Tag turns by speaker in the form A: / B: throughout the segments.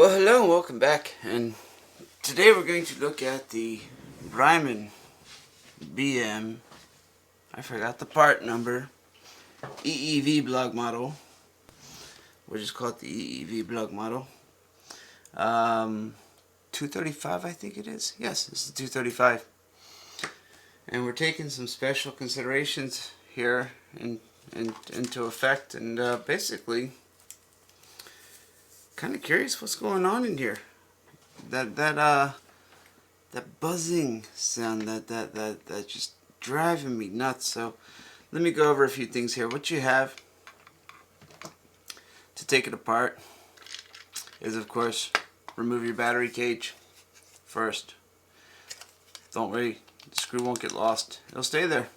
A: Well, hello and welcome back, and today we're going to look at the Brymen I forgot the part number, EEVBlog model. We'll just call it the EEVBlog model. 235 I think it is. Yes, it's the 235. And we're taking some special considerations here into effect, and basically kind of curious what's going on in here. That buzzing sound that just driving me nuts. So let me go over a few things here. What you have to take it apart is, of course, remove your battery cage first. Don't worry, the screw won't get lost. It'll stay there.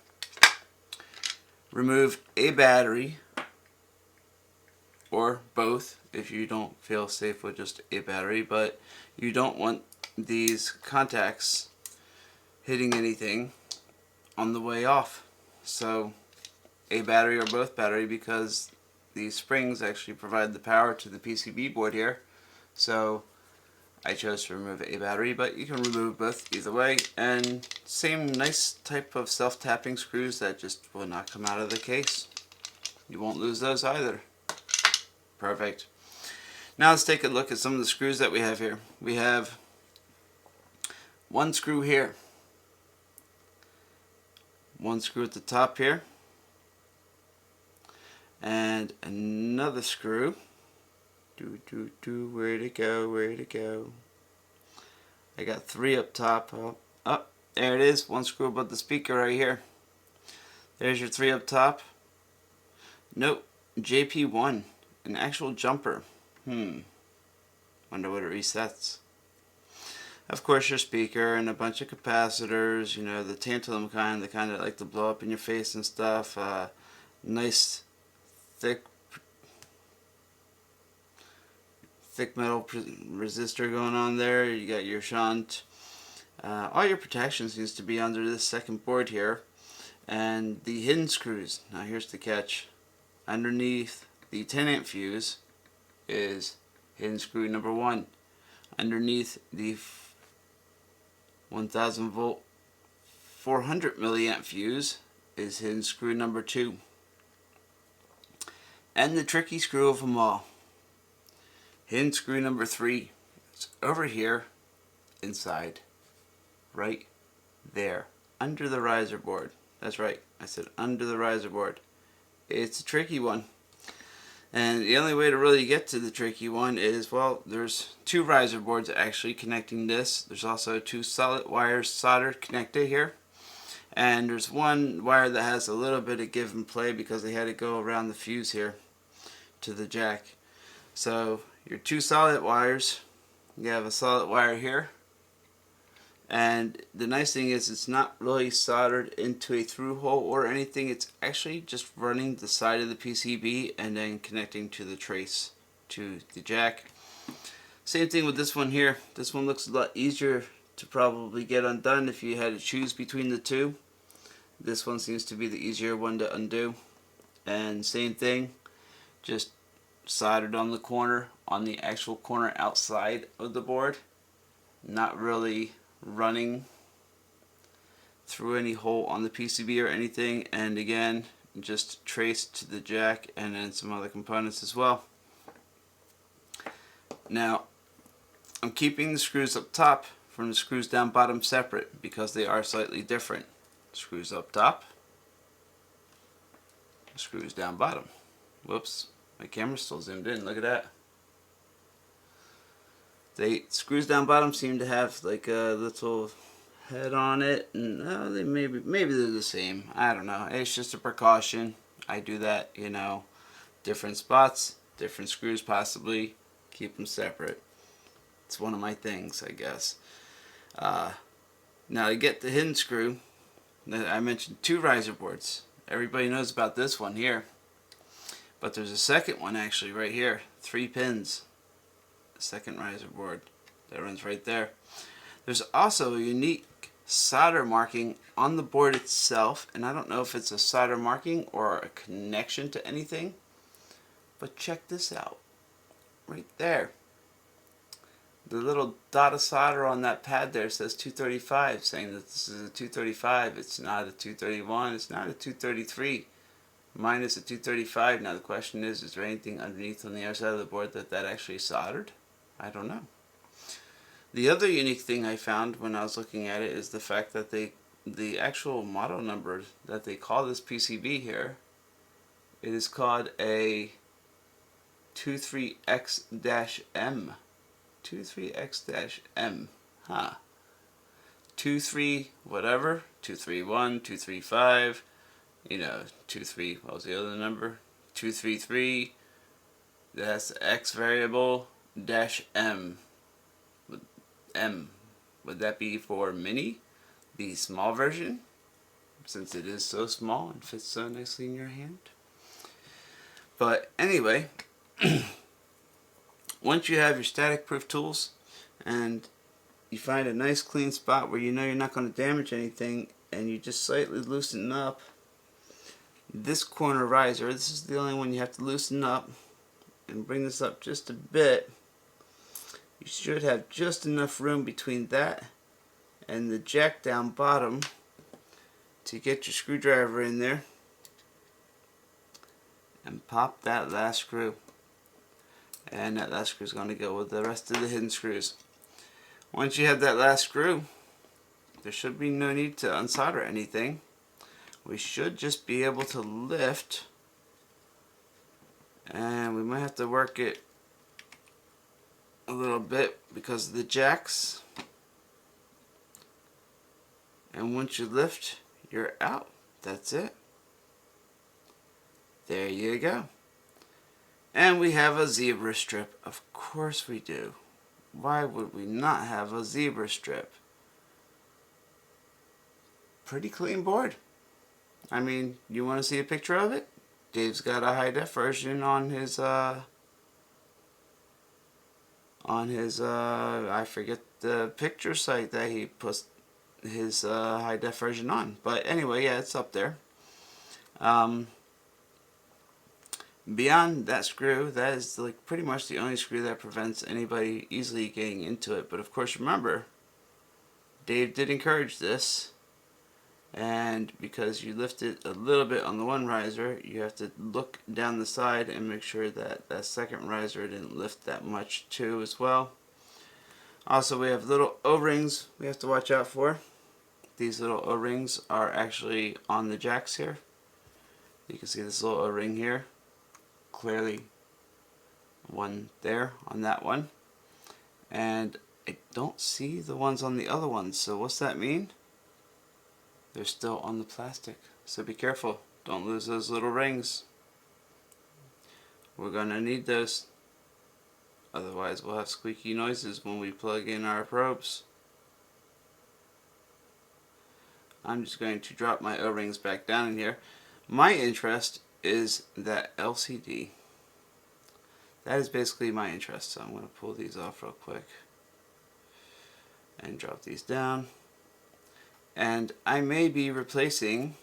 A: Remove a battery or both if you don't feel safe with just a battery, but you don't want these contacts hitting anything on the way off. So a battery or both battery, because these springs actually provide the power to the PCB board here. So I chose to remove a battery, but you can remove both either way. And same nice type of self-tapping screws that just will not come out of the case. You won't lose those either. Perfect. Now let's take a look at some of the screws that we have here. We have one screw here, one screw at the top here, and another screw. Where'd it go? Where'd it go? I got three up top. Oh, there it is. One screw above the speaker right here. There's your three up top. Nope, JP1, an actual jumper. Wonder what it resets. Of course, your speaker and a bunch of capacitors, you know, the tantalum kind, the kind that like to blow up in your face and stuff. Nice thick metal resistor going on there. You got your shunt. All your protection seems to be under this second board here. And the hidden screws. Now here's the catch. Underneath the 10 amp fuse is hidden screw number 1. Underneath the 1000 volt 400 milliamp fuse is hidden screw number 2. And the tricky screw of them all, hidden screw number 3. It's over here inside, right there, under the riser board. That's right, I said under the riser board. It's a tricky one. And the only way to really get to the tricky one is, well, there's two riser boards actually connecting this. There's also two solid wires soldered connected here. And there's one wire that has a little bit of give and play because they had to go around the fuse here to the jack. So your two solid wires, you have a solid wire here. And the nice thing is it's not really soldered into a through hole or anything. It's actually just running the side of the PCB and then connecting to the trace to the jack. Same thing with this one here. This one looks a lot easier to probably get undone if you had to choose between the two. This one seems to be the easier one to undo. And same thing, just soldered on the corner, on the actual corner outside of the board. Not really running through any hole on the PCB or anything, and again just traced to the jack and then some other components as well. Now I'm keeping the screws up top from the screws down bottom separate because they are slightly different. Screws up top, screws down bottom. Whoops, my camera's still zoomed in, look at that. The screws down bottom seem to have like a little head on it, and they maybe they're the same. I don't know. It's just a precaution. I do that, you know. Different spots, different screws possibly. Keep them separate. It's one of my things, I guess. Now to get the hidden screw, I mentioned two riser boards. Everybody knows about this one here, but there's a second one actually right here. 3 pins. Second riser board that runs right there. There's also a unique solder marking on the board itself, and I don't know if it's a solder marking or a connection to anything, but check this out right there. The little dot of solder on that pad there says 235, saying that this is a 235. It's not a 231. It's not a 233. Mine is a 235. Now the question is there anything underneath on the other side of the board that actually soldered? I don't know. The other unique thing I found when I was looking at it is the fact that the actual model number that they call this PCB here, it is called a 23X-M. 23X-M. Huh. 23 whatever, 231, 235, you know, 23, what was the other number? 233, that's the X variable, dash M. M. Would that be for mini? The small version? Since it is so small and fits so nicely in your hand. But anyway, once you have your static proof tools and you find a nice clean spot where you know you're not going to damage anything and you just slightly loosen up this corner riser, this is the only one you have to loosen up and bring this up just a bit. You should have just enough room between that and the jack down bottom to get your screwdriver in there and pop that last screw. And that last screw is going to go with the rest of the hidden screws. Once you have that last screw, there should be no need to unsolder anything. We should just be able to lift, and we might have to work it a little bit because of the jacks. And once you lift, you're out. That's it. There you go. And we have a zebra strip. Of course we do. Why would we not have a zebra strip? Pretty clean board. I mean, you want to see a picture of it? Dave's got a high def version on his I forget the picture site that he puts his high def version on. But anyway, yeah, it's up there. Beyond that screw, that is like pretty much the only screw that prevents anybody easily getting into it. But of course, remember, Dave did encourage this, and because you lift it a little bit on the one riser, you have to look down the side and make sure that that second riser didn't lift that much too as well. Also, we have little O-rings we have to watch out for. These little O-rings are actually on the jacks here. You can see this little O-ring here. Clearly one there on that one, and I don't see the ones on the other ones. So what's that mean? They're still on the plastic, so be careful, don't lose those little rings. We're gonna need those, otherwise we'll have squeaky noises when we plug in our probes. I'm just going to drop my O-rings back down in here. My interest is that LCD. That is basically my interest, so I'm going to pull these off real quick and drop these down. And I may be replacing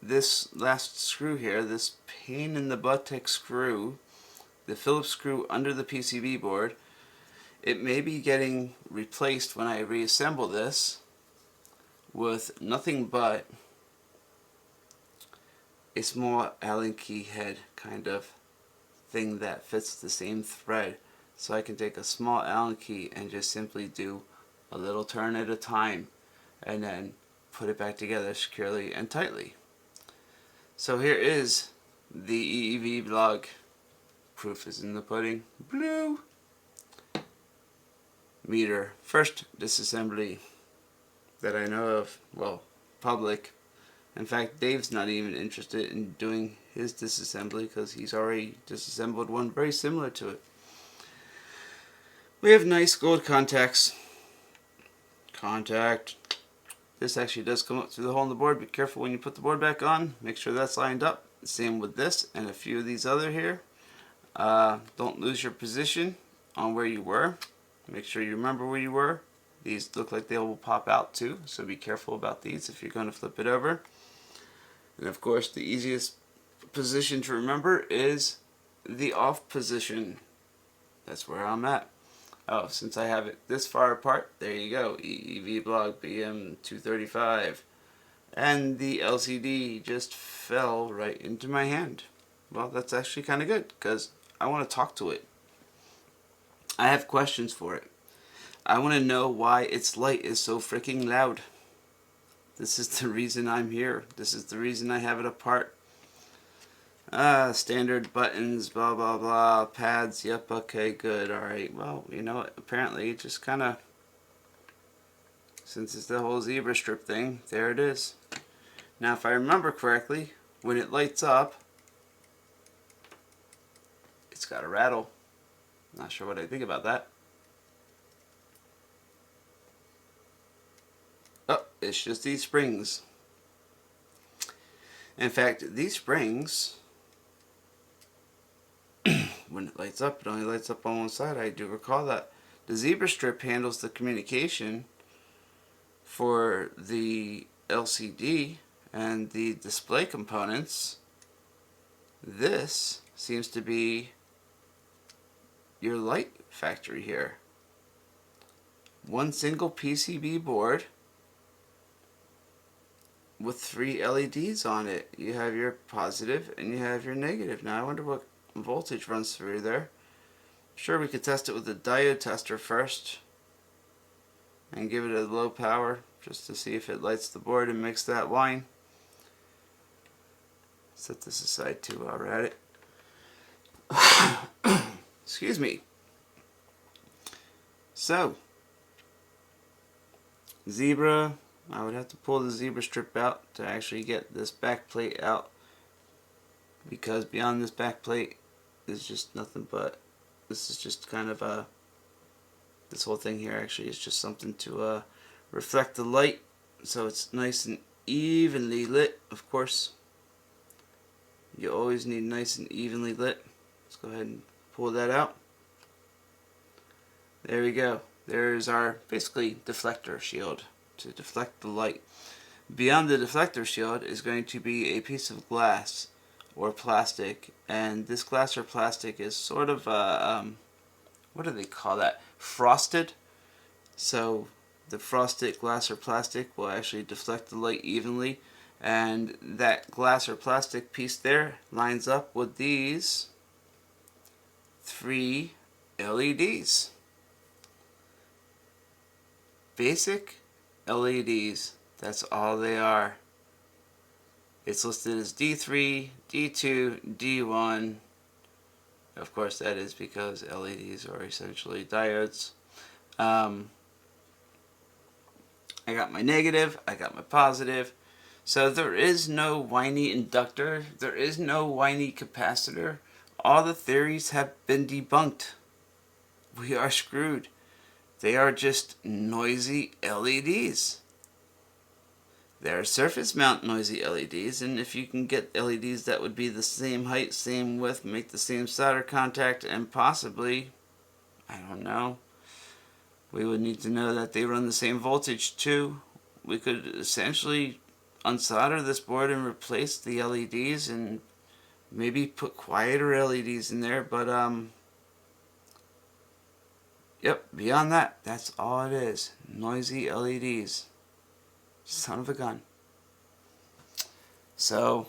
A: this last screw here, this pain in the buttock screw, the Phillips screw under the PCB board. It may be getting replaced when I reassemble this with nothing but a small Allen key head kind of thing that fits the same thread. So I can take a small Allen key and just simply do a little turn at a time and then put it back together securely and tightly. So here is the EEVBlog. Proof is in the pudding. Blue meter. First disassembly that I know of. Well, public. In fact, Dave's not even interested in doing his disassembly because he's already disassembled one very similar to it. We have nice gold contacts. Contact. This actually does come up through the hole in the board. Be careful when you put the board back on. Make sure that's lined up. Same with this and a few of these other here. Don't lose your position on where you were. Make sure you remember where you were. These look like they will pop out too, so be careful about these if you're going to flip it over. And of course, the easiest position to remember is the off position. That's where I'm at. Oh, since I have it this far apart, there you go. EEVBlog BM235. And the LCD just fell right into my hand. Well, that's actually kind of good, because I want to talk to it. I have questions for it. I want to know why its light is so freaking loud. This is the reason I'm here. This is the reason I have it apart. Standard buttons, blah blah blah, pads, yep, okay, good, alright. Well, you know what, apparently it just kind of, since it's the whole zebra strip thing, there it is. Now if I remember correctly, when it lights up, it's got a rattle. Not sure what I think about that. Oh, it's just these springs. In fact, these springs, when it lights up, it only lights up on one side. I do recall that. The zebra strip handles the communication for the LCD and the display components. This seems to be your light factory here. One single PCB board with 3 LEDs on it. You have your positive and you have your negative. Now I wonder what voltage runs through there. Sure, we could test it with a diode tester first and give it a low power just to see if it lights the board and makes that line. Set this aside too while we're at it. Excuse me. So, zebra, I would have to pull the zebra strip out to actually get this back plate out, because beyond this back plate is just nothing but, this is just kind of a, this whole thing here actually is just something to reflect the light so it's nice and evenly lit. Of course, you always need nice and evenly lit. Let's go ahead and pull that out. There we go. There's our basically deflector shield to deflect the light. Beyond the deflector shield is going to be a piece of glass or plastic, and this glass or plastic is sort of what do they call that? Frosted. So the frosted glass or plastic will actually deflect the light evenly, and that glass or plastic piece there lines up with these 3 LEDs. Basic LEDs. That's all they are. It's listed as D3, D2, D1. Of course, that is because LEDs are essentially diodes. I got my negative, I got my positive. So there is no whiny inductor, there is no whiny capacitor. All the theories have been debunked. We are screwed. They are just noisy LEDs. They're surface mount noisy LEDs, and if you can get LEDs that would be the same height, same width, make the same solder contact, and possibly, I don't know, we would need to know that they run the same voltage too. We could essentially unsolder this board and replace the LEDs and maybe put quieter LEDs in there, but yep, beyond that, that's all it is. Noisy LEDs. Son of a gun. So,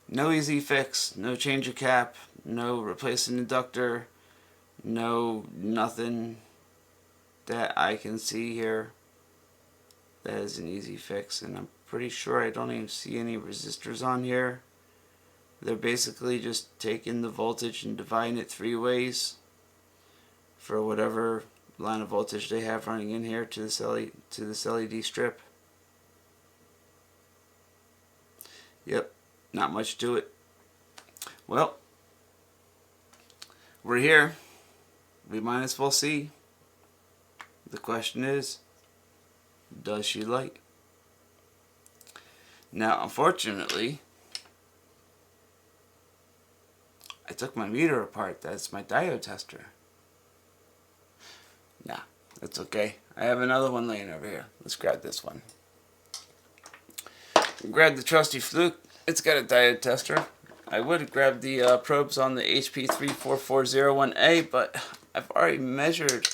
A: no easy fix, no change of cap, no replace an inductor, no nothing that I can see here that is an easy fix, and I'm pretty sure I don't even see any resistors on here. They're basically just taking the voltage and dividing it 3 ways for whatever line of voltage they have running in here to this LED strip. Yep, not much to it. Well, we're here. We might as well see. The question is, does she light? Now, unfortunately, I took my meter apart. That's my diode tester. Nah, that's okay. I have another one laying over here. Let's grab this one. Grab the trusty Fluke. It's got a diode tester. I would have grabbed the probes on the HP34401A, but I've already measured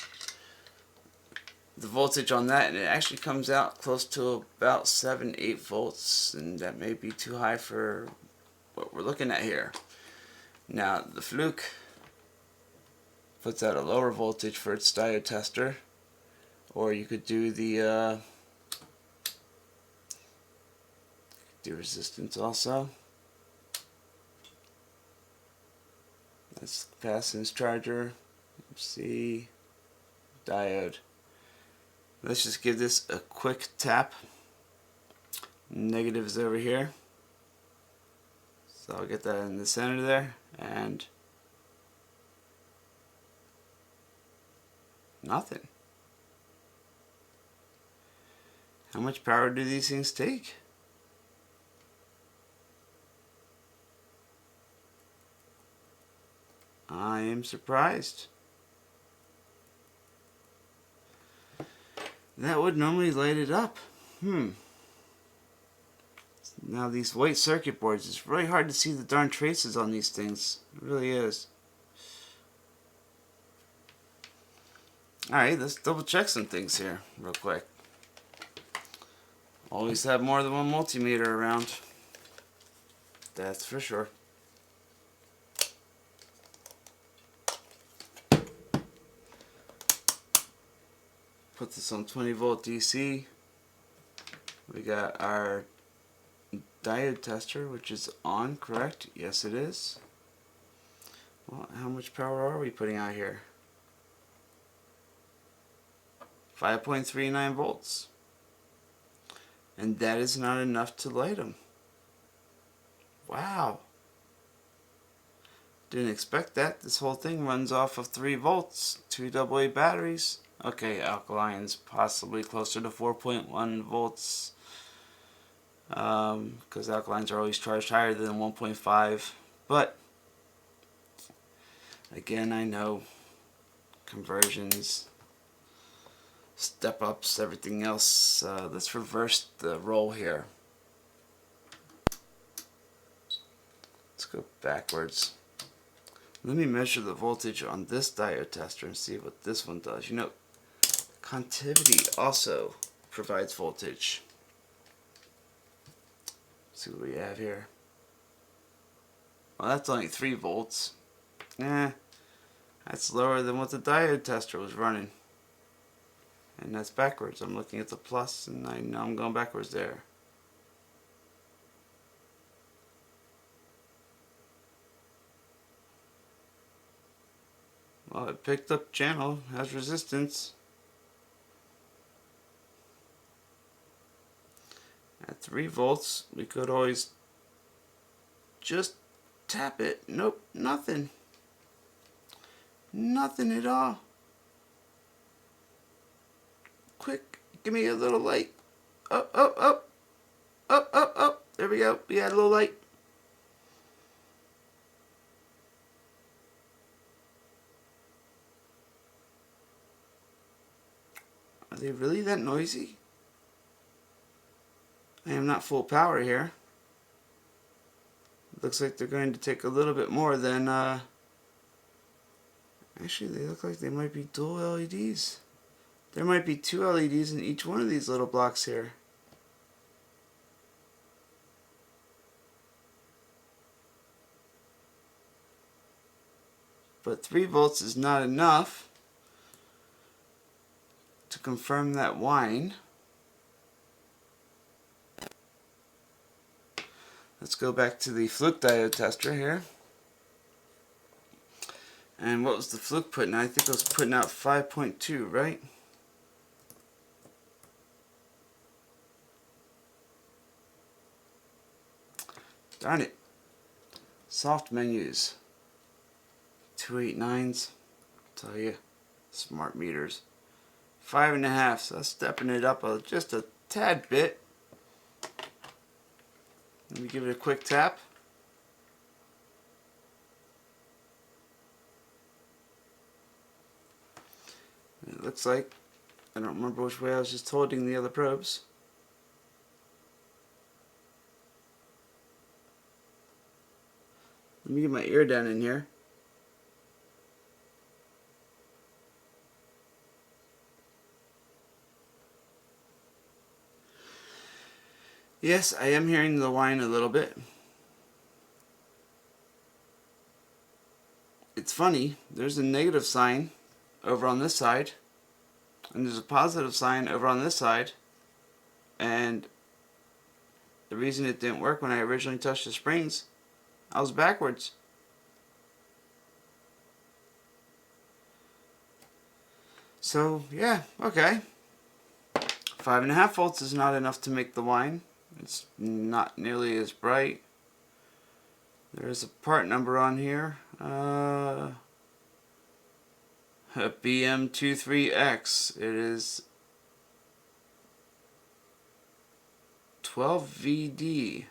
A: the voltage on that, and it actually comes out close to about 7-8 volts, and that may be too high for what we're looking at here. Now the Fluke puts out a lower voltage for its diode tester, or you could do the resistance also. That's capacitance charger. See, diode. Let's just give this a quick tap. Negative is over here, so I'll get that in the center there, and nothing. How much power do these things take? I am surprised. That would normally light it up. Now these white circuit boards, it's really hard to see the darn traces on these things. It really is. Alright, let's double check some things here real quick. Always have more than one multimeter around. That's for sure. Put this on 20 volt DC. We got our diode tester, which is on, correct? Yes, it is. Well, how much power are we putting out here? 5.39 volts. And that is not enough to light them. Wow. Didn't expect that. This whole thing runs off of 3 volts, 2 AA batteries. Okay, alkalines possibly closer to 4.1 volts. Because alkalines are always charged higher than 1.5. But, again, I know conversions, step-ups, everything else. Let's reverse the role here. Let's go backwards. Let me measure the voltage on this diode tester and see what this one does. You know, contivity also provides voltage. Let's see what we have here. Well, that's only 3 volts. That's lower than what the diode tester was running. And that's backwards. I'm looking at the plus, and I know I'm going backwards there. Well, it picked up channel, has resistance. At 3 volts, we could always just tap it. Nope, nothing. Nothing at all. Quick, give me a little light. Up, up, up. Up, up, up. There we go. We had a little light. Are they really that noisy? I am not full power here. Looks like they're going to take a little bit more than, actually they look like they might be dual LEDs. There might be 2 LEDs in each one of these little blocks here. But 3 volts is not enough to confirm that whine. Let's go back to the Fluke diode tester here. And what was the Fluke putting out? I think it was putting out 5.2, right? Darn it. Soft menus. 289s. Tell you, smart meters. 5.5, so that's stepping it up just a tad bit. Let me give it a quick tap. It looks like, I don't remember which way I was just holding the other probes. Let me get my ear down in here. Yes, I am hearing the whine a little bit. It's funny, there's a negative sign over on this side, and there's a positive sign over on this side, and the reason it didn't work when I originally touched the springs, I was backwards. So yeah, okay. 5.5 volts is not enough to make the whine. It's not nearly as bright. There is a part number on here. A BM235. It is 12VD.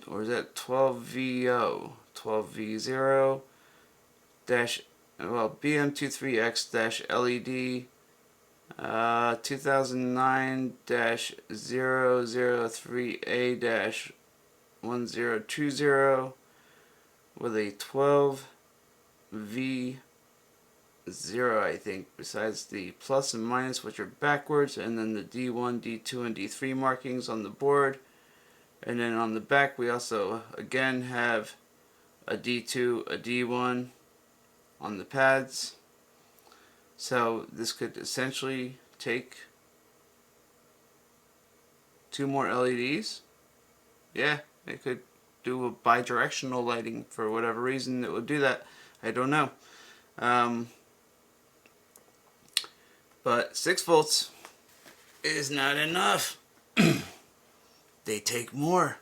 A: Or is that 12VO? 12V0 dash, well, BM23X-LED 2009-003A-1020 with a 12V0, I think, besides the plus and minus, which are backwards, and then the D1, D2, and D3 markings on the board. And then on the back we also again have a D2, a D1 on the pads. So this could essentially take 2 more LEDs. Yeah, it could do a bi-directional lighting for whatever reason it would do that. I don't know. But 6 volts is not enough. They take more.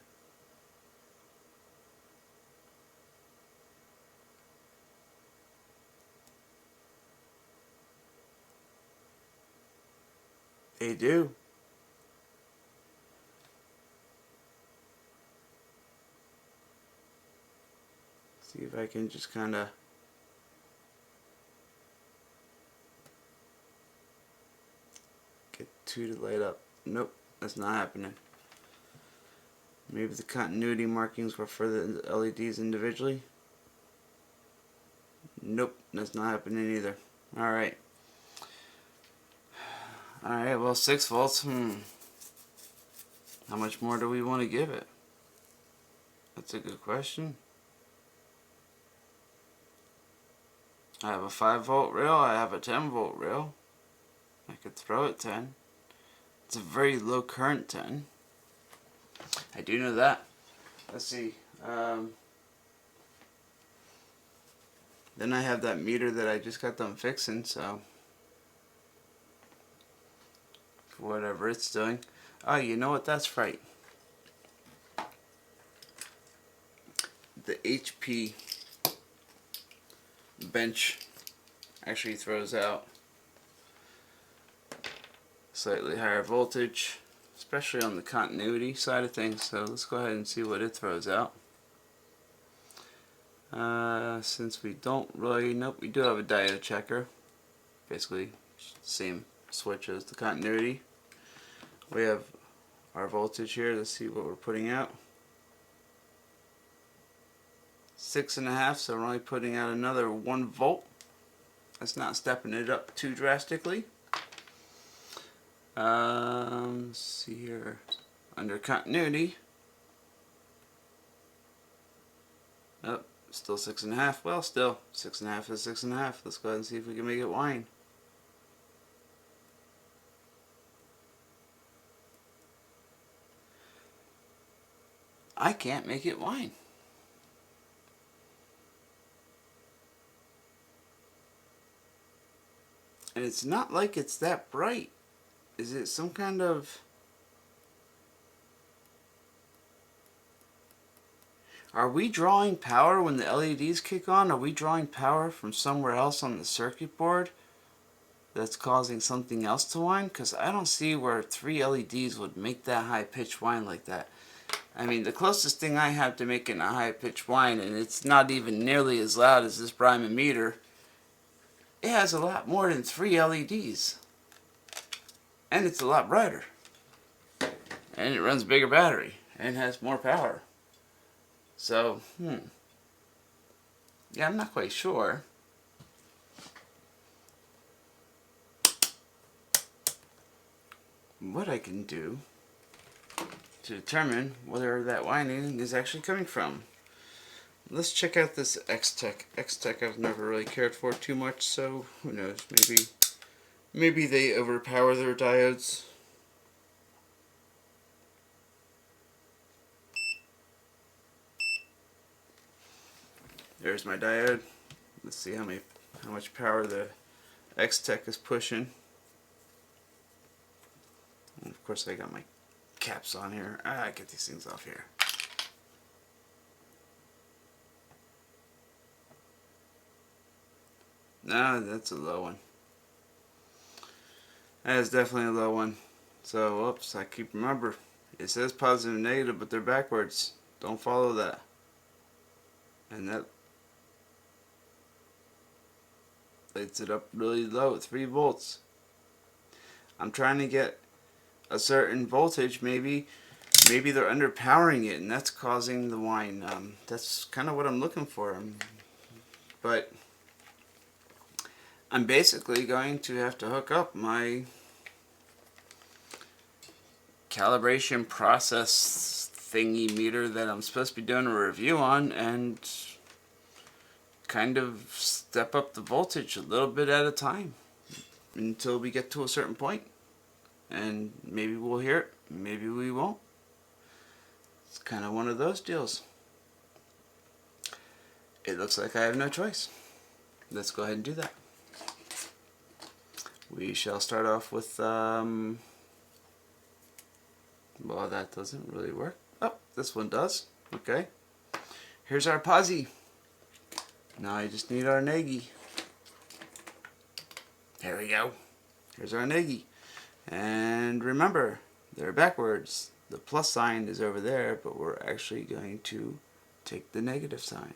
A: They do. See if I can just kind of get 2 to light up. Nope, that's not happening. Maybe the continuity markings were for the LEDs individually. Nope, that's not happening either. Alright. Alright, well, 6 volts. How much more do we want to give it? That's a good question. I have a 5 volt rail, I have a 10 volt rail. I could throw it 10. It's a very low current 10. I do know that. Let's see. Then I have that meter that I just got done fixing, so for whatever it's doing. Oh, you know what? That's right. The HP bench actually throws out slightly higher voltage, especially on the continuity side of things. So let's go ahead and see what it throws out. Since we don't really, nope, we do have a diode checker. Basically, same switch as the continuity. We have our voltage here. Let's see what we're putting out. 6.5, so we're only putting out another 1 volt. That's not stepping it up too drastically. Let's see here. Under continuity. Oh, still 6.5. Well, still 6.5 is 6.5. Let's go ahead and see if we can make it whine. I can't make it whine. And it's not like it's that bright. Is it some kind of... Are we drawing power when the LEDs kick on? Are we drawing power from somewhere else on the circuit board that's causing something else to whine? Because I don't see where 3 LEDs would make that high-pitched whine like that. I mean, the closest thing I have to making a high-pitched whine, and it's not even nearly as loud as this Brymen meter, it has a lot more than 3 LEDs. And it's a lot brighter. And it runs a bigger battery. And has more power. So, yeah, I'm not quite sure. what I can do to determine whether that winding is actually coming from. Let's check out this X-Tech. X-Tech I've never really cared for too much, so who knows, maybe they overpower their diodes. There's my diode. Let's see how much power the X-Tech is pushing. And of course I got my caps on here. Get these things off here. No, that's a low one. That is definitely a low one. So, whoops, I keep remember. It says positive and negative, but they're backwards. Don't follow that. And that lights it up really low at 3 volts. I'm trying to get a certain voltage. Maybe they're underpowering it, and that's causing the whine. That's kind of what I'm looking for. But I'm basically going to have to hook up my calibration process thingy meter that I'm supposed to be doing a review on and kind of step up the voltage a little bit at a time until we get to a certain point. And maybe we'll hear it, maybe we won't. It's kind of one of those deals. It looks like I have no choice. Let's go ahead and do that. We shall start off with, well, that doesn't really work. Oh, this one does. Okay. Here's our posi. Now I just need our negi. There we go. Here's our negi. And remember, they're backwards. The plus sign is over there, but we're actually going to take the negative sign.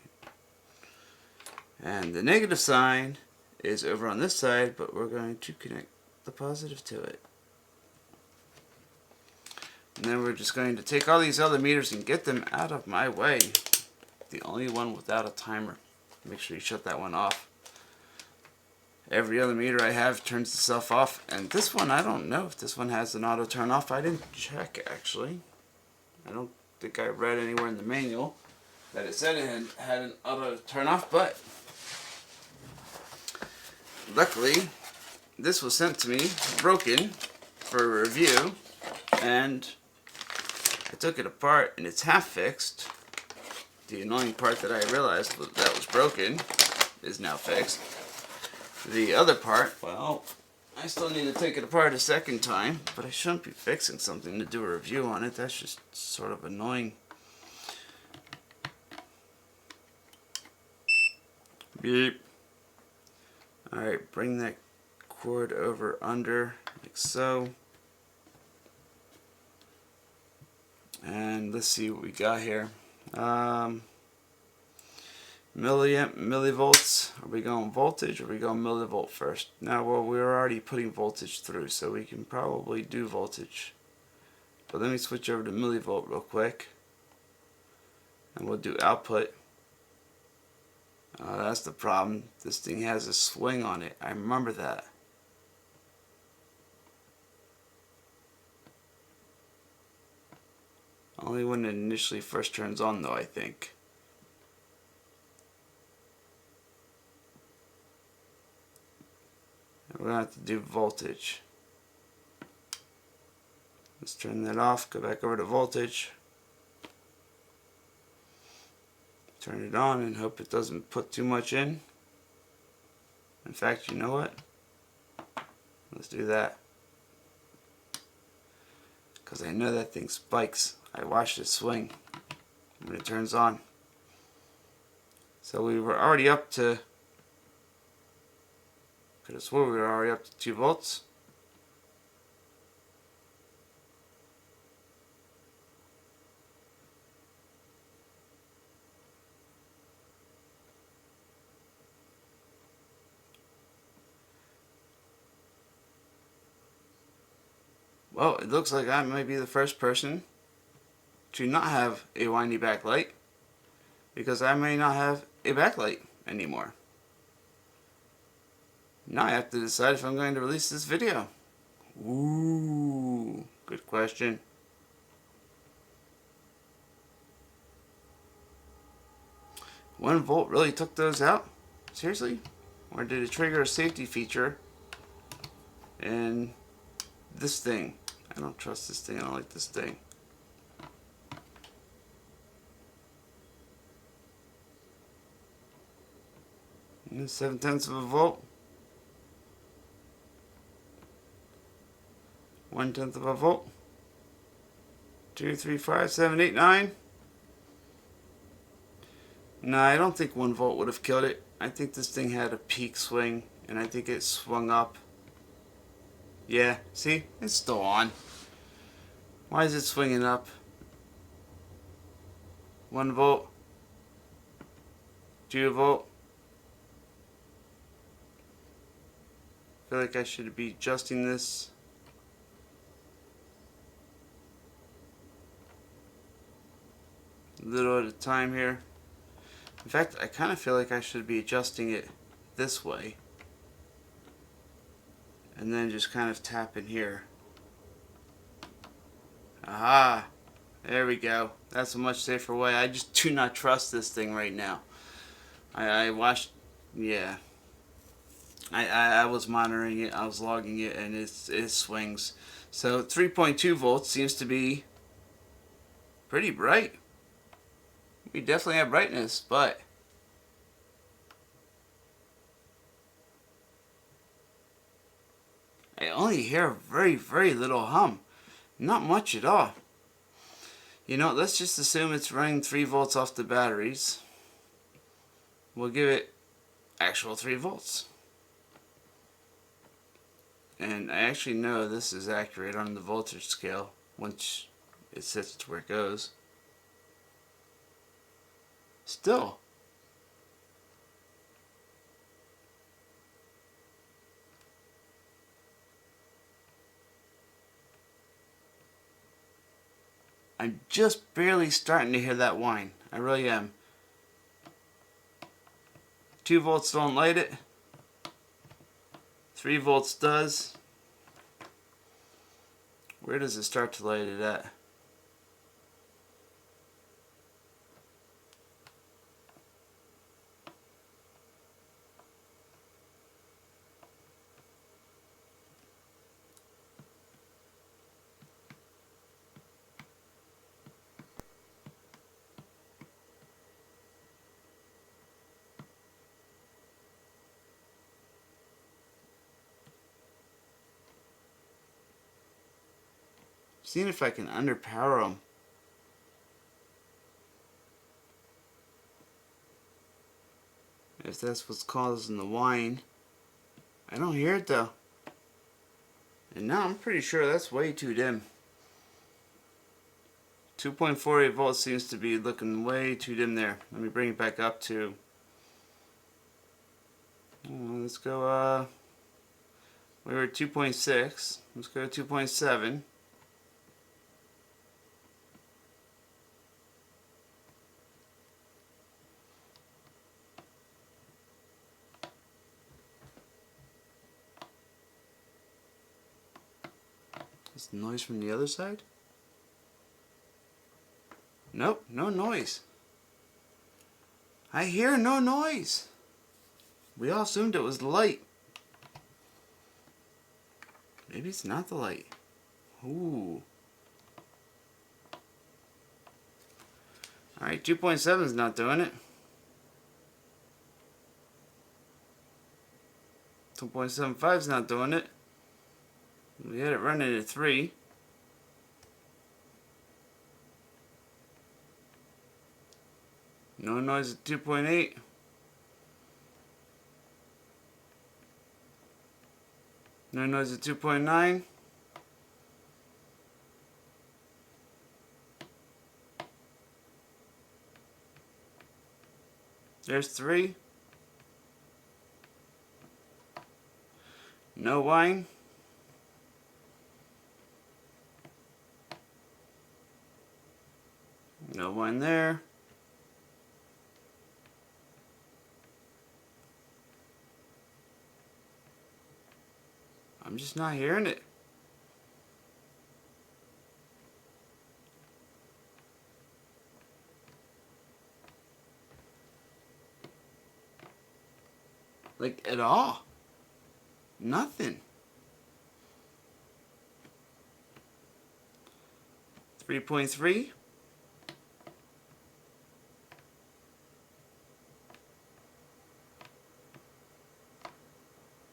A: And the negative sign is over on this side, but we're going to connect the positive to it. And then we're just going to take all these other meters and get them out of my way. The only one without a timer. Make sure you shut that one off. Every other meter I have turns itself off, and this one, I don't know if this one has an auto turn off. I didn't check, actually. I don't think I read anywhere in the manual that it said it had an auto turn off, but luckily this was sent to me broken for a review, and I took it apart and it's half fixed. The annoying part that I realized that was broken is now fixed. The other part, well, I still need to take it apart a second time, but I shouldn't be fixing something to do a review on it. That's just sort of annoying. Beep. Alright, bring that cord over under, like so. And let's see what we got here. Milliamp, millivolts. Are we going voltage or are we going millivolt first? Now, well, we're already putting voltage through, so we can probably do voltage. But let me switch over to millivolt real quick. And we'll do output. That's the problem. This thing has a swing on it. I remember that. Only when it initially first turns on, though, I think. We're going to have to do voltage. Let's turn that off, go back over to voltage. Turn it on and hope it doesn't put too much in. In fact, you know what? Let's do that. Because I know that thing spikes. I watched it swing when it turns on. So we were already up to, could have swore we were already up to 2 volts. Well, it looks like I might be the first person to not have a windy backlight, because I may not have a backlight anymore. Now I have to decide if I'm going to release this video. Ooh, good question. One volt really took those out? Seriously? Or did it trigger a safety feature? And this thing. I don't trust this thing. I don't like this thing. And 7/10 of a volt. 1/10 of a volt. 2, 3, 5, 7, 8, 9. No, I don't think 1 volt would have killed it. I think this thing had a peak swing, and I think it swung up. Yeah, see? It's still on. Why is it swinging up? 1 volt. 2 volt. I feel like I should be adjusting this. A little at a time here. In fact, I kind of feel like I should be adjusting it this way. And then just kind of tap in here. Aha! There we go. That's a much safer way. I just do not trust this thing right now. I watched, yeah. I was monitoring it, I was logging it, and it swings. So 3.2 volts seems to be pretty bright. We definitely have brightness, but I only hear very, very little hum. Not much at all. You know, let's just assume it's running 3 volts off the batteries. We'll give it actual 3 volts. And I actually know this is accurate on the voltage scale once it sets to where it goes. Still. I'm just barely starting to hear that whine. I really am. 2 volts don't light it. 3 volts does. Where does it start to light it at? Seeing if I can underpower them. If that's what's causing the whine. I don't hear it though. And now I'm pretty sure that's way too dim. 2.48 volts seems to be looking way too dim there. Let me bring it back up to, let's go, we were at 2.6. Let's go to 2.7. Is the noise from the other side? Nope, no noise. I hear no noise. We all assumed it was the light. Maybe it's not the light. Ooh. Alright, 2.7 is not doing it. 2.75 is not doing it. We had it running at 3. No noise at 2.8. No noise at 2.9. There's 3. No whine. No whine there. I'm just not hearing it. Like, at all. Nothing. 3.3.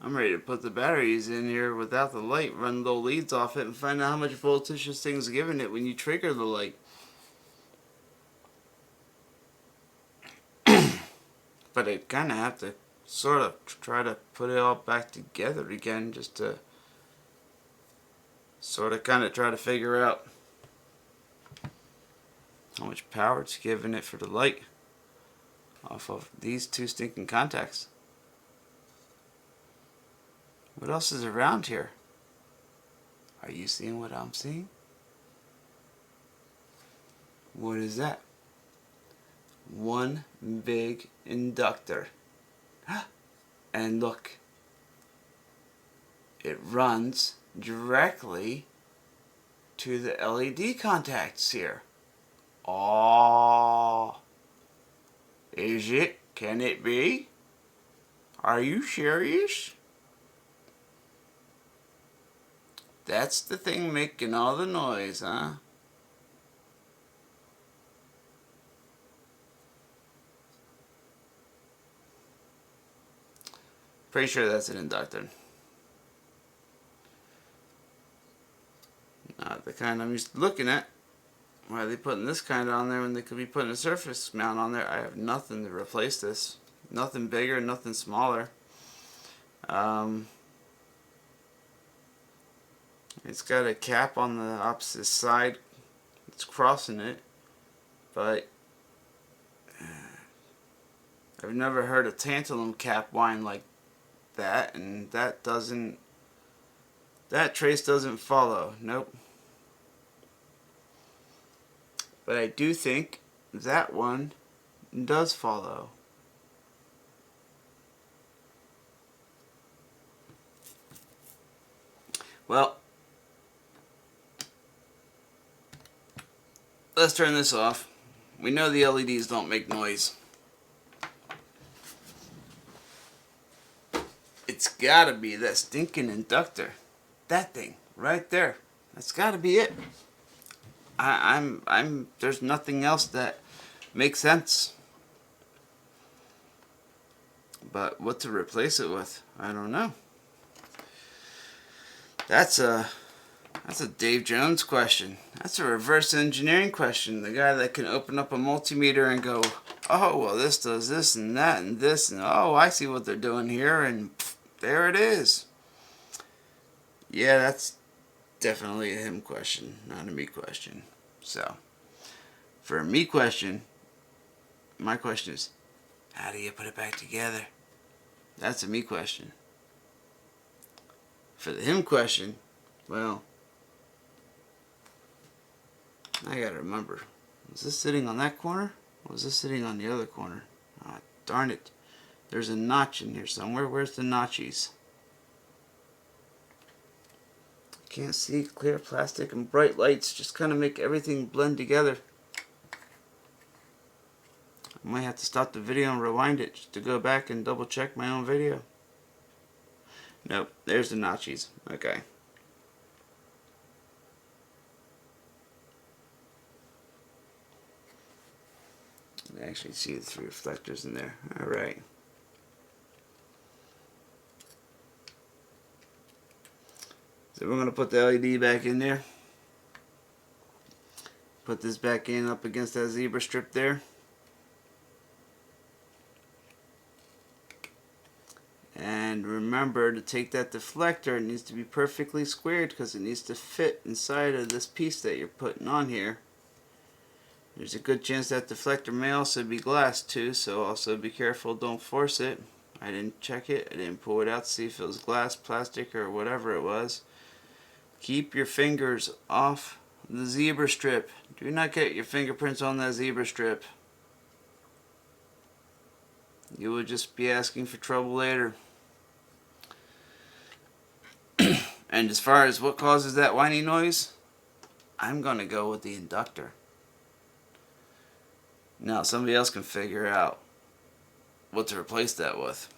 A: I'm ready to put the batteries in here without the light, run the leads off it, and find out how much voltage this thing's giving it when you trigger the light. But I kind of have to sort of try to put it all back together again, just to sort of kind of try to figure out how much power it's giving it for the light off of these two stinking contacts. What else is around here? Are you seeing what I'm seeing? What is that? One big inductor. And look, it runs directly to the LED contacts here. Oh, is it? Can it be? Are you serious? That's the thing making all the noise, huh? Pretty sure that's an inductor. Not the kind I'm used to looking at. Why are they putting this kind on there when they could be putting a surface mount on there? I have nothing to replace this. Nothing bigger, nothing smaller. It's got a cap on the opposite side. It's crossing it. But I've never heard a tantalum cap whine like that, and that trace doesn't follow. Nope. But I do think that one does follow. Well, let's turn this off. We know the LEDs don't make noise. It's gotta be that stinking inductor. That thing right there. That's gotta be it. There's nothing else that makes sense. But what to replace it with, I don't know. That's a Dave Jones question. That's a reverse engineering question. The guy that can open up a multimeter and go, oh, well, this does this and that and this, and oh, I see what they're doing here, and pff, there it is. Yeah, that's definitely a him question, not a me question. So, for a me question, my question is, how do you put it back together? That's a me question. For the him question, well, I gotta remember, was this sitting on that corner? Or was this sitting on the other corner? Ah, darn it. There's a notch in here somewhere. Where's the notchies? Can't see. Clear plastic and bright lights just kind of make everything blend together. I might have to stop the video and rewind it just to go back and double check my own video. Nope, there's the notchies. Okay. I actually see the 3 reflectors in there. Alright. So we're going to put the LED back in there. Put this back in up against that zebra strip there. And remember to take that deflector, it needs to be perfectly squared because it needs to fit inside of this piece that you're putting on here. There's a good chance that deflector may also be glass too, so also be careful, don't force it. I didn't check it, I didn't pull it out to see if it was glass, plastic, or whatever it was. Keep your fingers off the zebra strip. Do not get your fingerprints on that zebra strip. You will just be asking for trouble later. And as far as what causes that whiny noise, I'm going to go with the inductor. Now somebody else can figure out what to replace that with.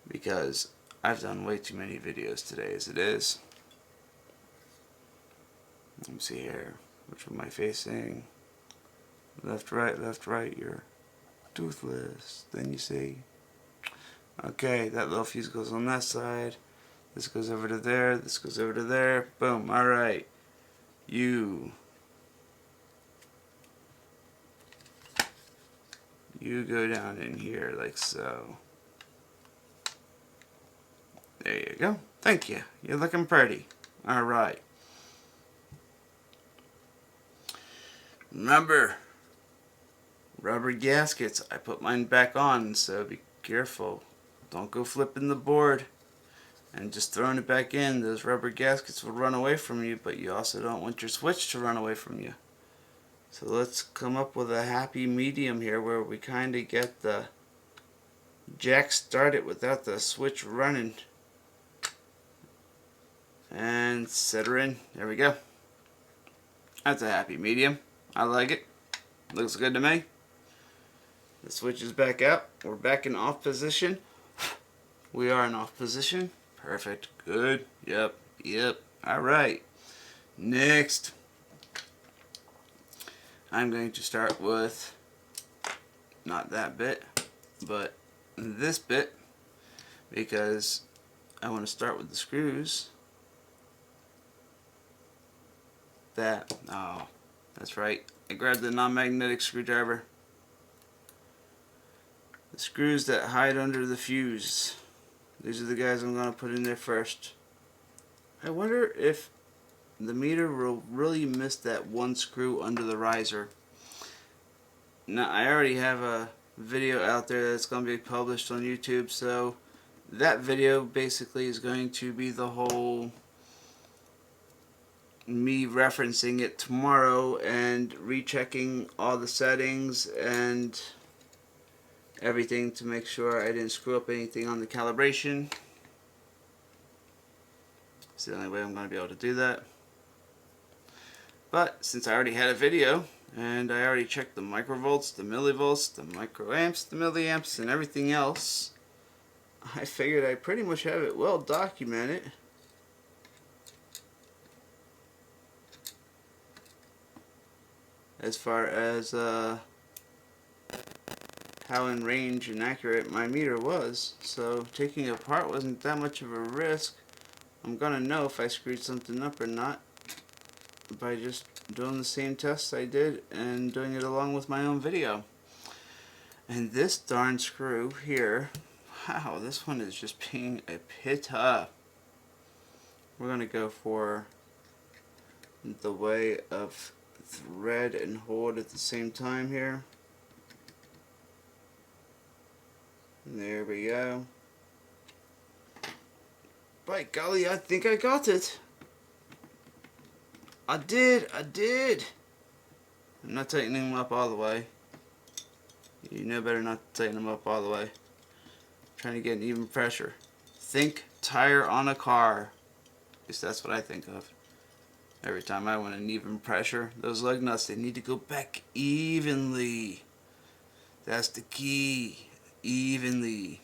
A: because I've done way too many videos today as it is. Let me see here. Which one am I facing? Left, right, you're toothless. Then you see, okay, that little fuse goes on that side. This goes over to there. This goes over to there. Boom. Alright. You go down in here like so. There you go. Thank you. You're looking pretty. Alright. Remember, rubber gaskets. I put mine back on, so be careful. Don't go flipping the board and just throwing it back in. Those rubber gaskets will run away from you, but you also don't want your switch to run away from you. So let's come up with a happy medium here where we kind of get the jack started without the switch running. And set her in. There we go. That's a happy medium. I like it. Looks good to me. The switch is back out. We're back in off position. We are in off position. Perfect. Good. Yep. Alright. Next, I'm going to start with not that bit, but this bit, because I want to start with the screws. Oh, that's right. I grabbed the non-magnetic screwdriver. The screws that hide under the fuse. These are the guys I'm going to put in there first. I wonder if the meter will really miss that one screw under the riser. Now, I already have a video out there that's going to be published on YouTube, so that video basically is going to be the whole me referencing it tomorrow and rechecking all the settings and everything to make sure I didn't screw up anything on the calibration. It's the only way I'm going to be able to do that. But since I already had a video and I already checked the microvolts, the millivolts, the microamps, the milliamps, and everything else, I figured I pretty much have it well documented. As far as how in range and accurate my meter was. So taking it apart wasn't that much of a risk. I'm gonna know if I screwed something up or not by just doing the same tests I did and doing it along with my own video. And this darn screw here, wow, this one is just being a pitta. We're gonna go for the way of thread and hold at the same time here. There we go. By golly, I think I got it. I did. I'm not tightening them up all the way. You know better not to tighten them up all the way. I'm trying to get an even pressure. Think tire on a car. At least that's what I think of. Every time I want an even pressure, those lug nuts, they need to go back evenly. That's the key. Evenly.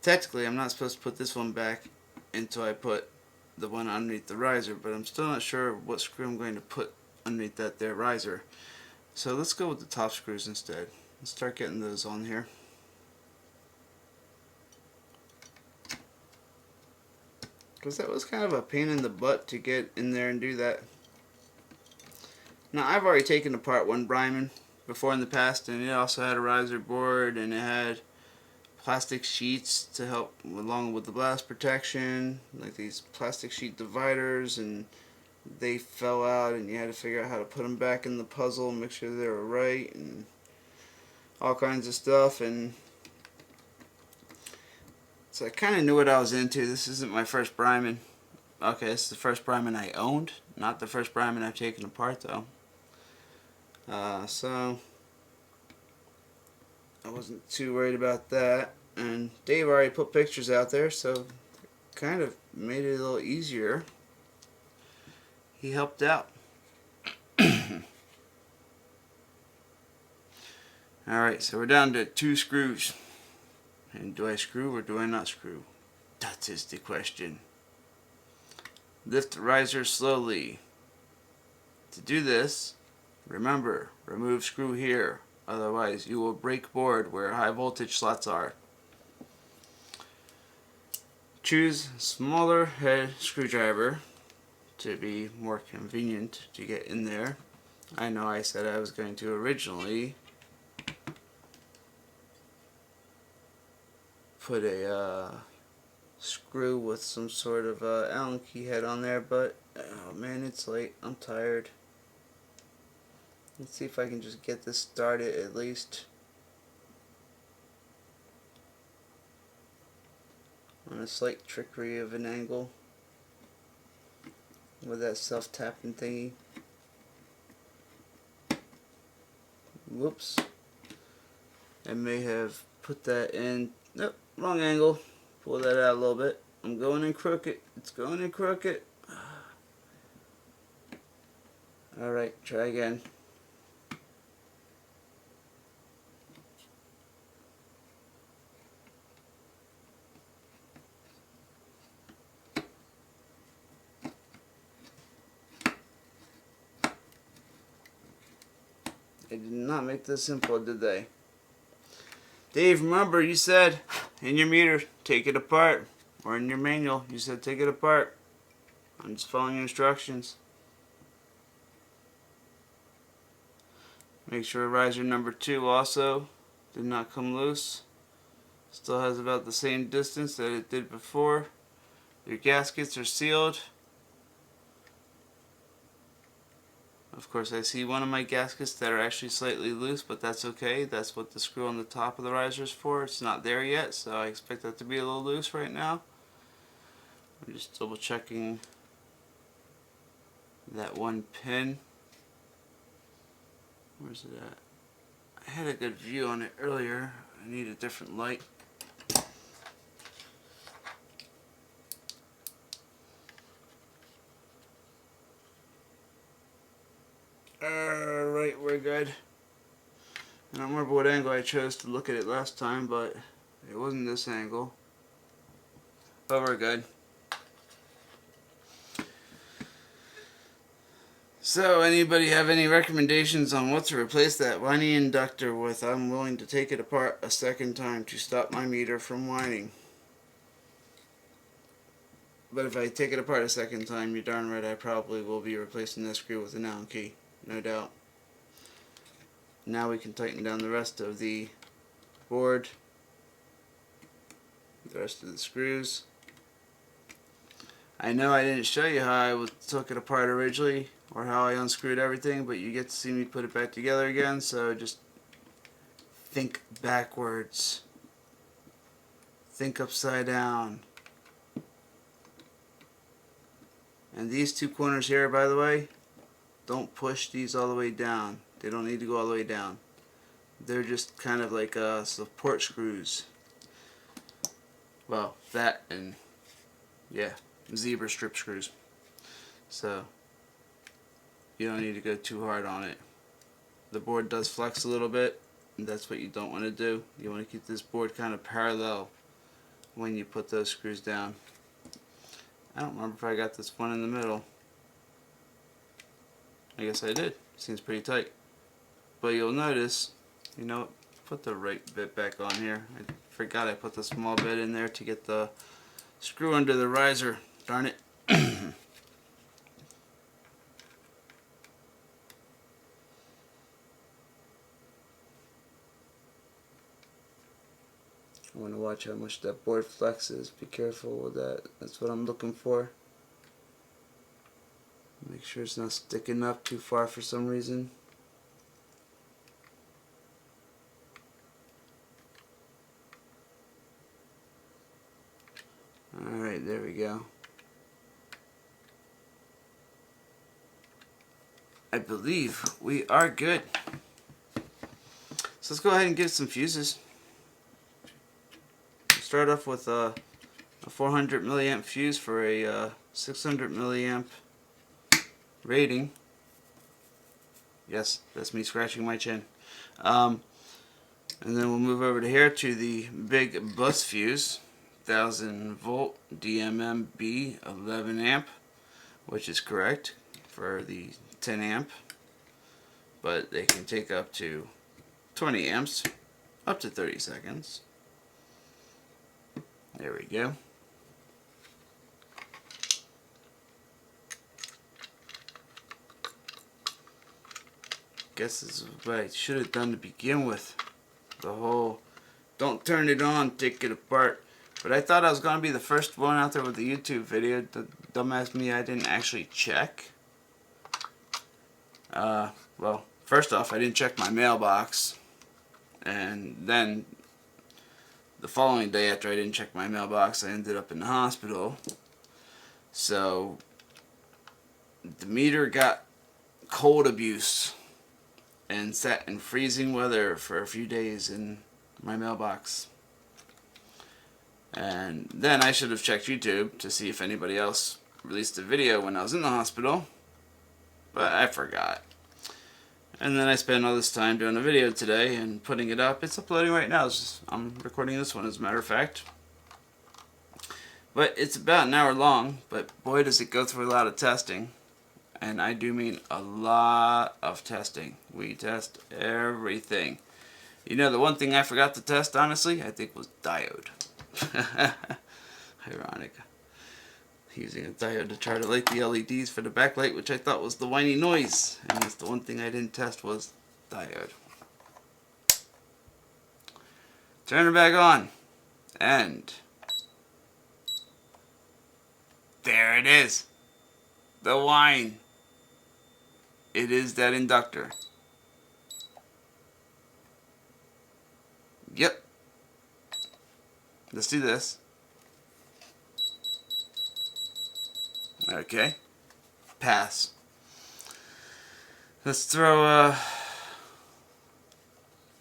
A: Technically, I'm not supposed to put this one back until I put the one underneath the riser, but I'm still not sure what screw I'm going to put underneath that there riser. So let's go with the top screws instead. Let's start getting those on here. Because that was kind of a pain in the butt to get in there and do that. Now, I've already taken apart one Brymen before in the past, and it also had a riser board, and it had plastic sheets to help along with the blast protection, like these plastic sheet dividers, and they fell out and you had to figure out how to put them back in the puzzle and make sure they were right and all kinds of stuff. And so I kind of knew what I was into. This isn't my first Brymen. Okay, this is the first Brymen I owned, not the first Brymen I've taken apart though. So I wasn't too worried about that, and Dave already put pictures out there, so kind of made it a little easier. He helped out. Alright, so we're down to 2 screws. And do I screw or do I not screw? That is the question. Lift the riser slowly. To do this, remember, remove screw here. Otherwise you will break board where high voltage slots are. Choose smaller head screwdriver to be more convenient to get in there. I know I said I was going to originally put a screw with some sort of Allen key head on there, but oh man, it's late. I'm tired. Let's see if I can just get this started at least on a slight trickery of an angle with that self-tapping thingy. Whoops. I may have put that in. Nope, wrong angle. Pull that out a little bit. I'm going in crooked. It's going in crooked. Alright, try again. They did not make this simple, did they? Dave, remember you said in your meter, take it apart. Or in your manual, you said take it apart. I'm just following instructions. Make sure riser number 2 also did not come loose. Still has about the same distance that it did before. Your gaskets are sealed. Of course, I see one of my gaskets that are actually slightly loose, but that's okay. That's what the screw on the top of the riser is for. It's not there yet, so I expect that to be a little loose right now. I'm just double checking that one pin. Where's it at? I had a good view on it earlier. I need a different light. Alright, we're good. I don't remember what angle I chose to look at it last time, but it wasn't this angle. But we're good. So, anybody have any recommendations on what to replace that whining inductor with? I'm willing to take it apart a second time to stop my meter from whining. But if I take it apart a second time, you're darn right I probably will be replacing this screw with an Allen key. No doubt. Now we can tighten down the rest of the board, the rest of the screws. I know I didn't show you how I took it apart originally or how I unscrewed everything, but you get to see me put it back together again, so just think backwards. Think upside down. And these 2 corners here, by the way, don't push these all the way down. They don't need to go all the way down. They're just kind of like support screws. Well, that and yeah, zebra strip screws. So you don't need to go too hard on it. The board does flex a little bit, and that's what you don't want to do. You want to keep this board kind of parallel when you put those screws down. I don't remember if I got this one in the middle. I guess I did. Seems pretty tight. But you'll notice, you know, put the right bit back on here. I forgot I put the small bit in there to get the screw under the riser. Darn it. I want to watch how much that board flexes. Be careful with that. That's what I'm looking for. Make sure it's not sticking up too far for some reason. Alright, there we go. I believe we are good. So let's go ahead and get some fuses. Start off with a 400 milliamp fuse for a 600 milliamp rating. Yes, that's me scratching my chin. And then we'll move over to here to the big bus fuse, 1000 volt DMMB 11 amp, which is correct for the 10 amp, but they can take up to 20 amps, up to 30 seconds. There we go. Guess this is what I should have done to begin with. The whole don't turn it on, take it apart. But I thought I was going to be the first one out there with the YouTube video. The dumbass me, I didn't actually check. Well, first off, I didn't check my mailbox. And then the following day after I didn't check my mailbox, I ended up in the hospital. So the meter got cold abuse and sat in freezing weather for a few days in my mailbox. And then I should have checked YouTube to see if anybody else released a video when I was in the hospital, but I forgot. And then I spent all this time doing a video today and putting it up. It's uploading right now. I'm recording this one as a matter of fact. But it's about an hour long, but boy does it go through a lot of testing. And I do mean a lot of testing. We test everything. You know, the one thing I forgot to test, honestly, I think was diode. Ironic. Using a diode to try to light the LEDs for the backlight, which I thought was the whiny noise. And that's the one thing I didn't test was diode. Turn it back on. And there it is. The whine. It is that inductor. Yep. Let's do this. Okay. Pass. Let's throw,